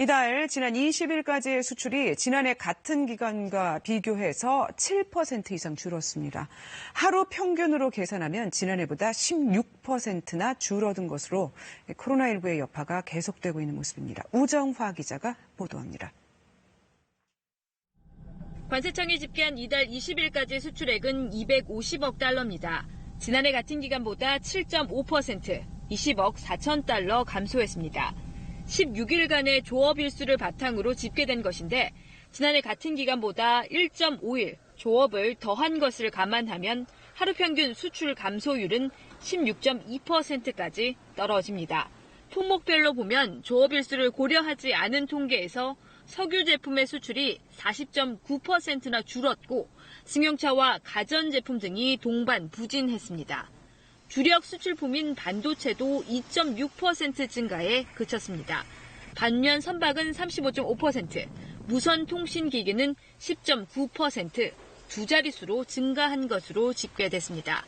이달 지난 20일까지의 수출이 지난해 같은 기간과 비교해서 7% 이상 줄었습니다. 하루 평균으로 계산하면 지난해보다 16%나 줄어든 것으로 코로나19의 여파가 계속되고 있는 모습입니다. 우정화 기자가 보도합니다. 관세청이 집계한 이달 20일까지 수출액은 250억 달러입니다. 지난해 같은 기간보다 7.5%, 20억 4천 달러 감소했습니다. 16일간의 조업 일수를 바탕으로 집계된 것인데 지난해 같은 기간보다 1.5일 조업을 더한 것을 감안하면 하루 평균 수출 감소율은 16.2%까지 떨어집니다. 품목별로 보면 조업 일수를 고려하지 않은 통계에서 석유 제품의 수출이 40.9%나 줄었고 승용차와 가전제품 등이 동반 부진했습니다. 주력 수출품인 반도체도 2.6% 증가에 그쳤습니다. 반면 선박은 35.5%, 무선 통신기기는 10.9%, 두 자릿수로 증가한 것으로 집계됐습니다.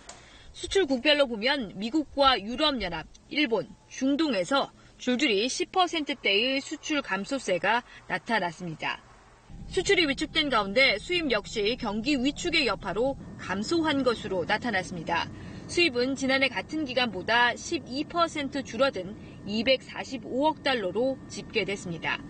수출국별로 보면 미국과 유럽연합, 일본, 중동에서 줄줄이 10%대의 수출 감소세가 나타났습니다. 수출이 위축된 가운데 수입 역시 경기 위축의 여파로 감소한 것으로 나타났습니다. 수입은 지난해 같은 기간보다 12% 줄어든 245억 달러로 집계됐습니다.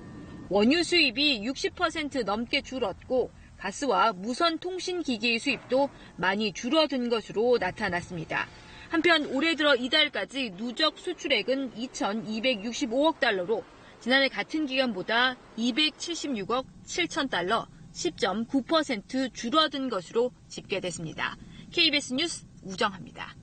원유 수입이 60% 넘게 줄었고 가스와 무선 통신기기 수입도 많이 줄어든 것으로 나타났습니다. 한편 올해 들어 이달까지 누적 수출액은 2,265억 달러로 지난해 같은 기간보다 276억 7천 달러, 10.9% 줄어든 것으로 집계됐습니다. KBS 뉴스 우정화입니다.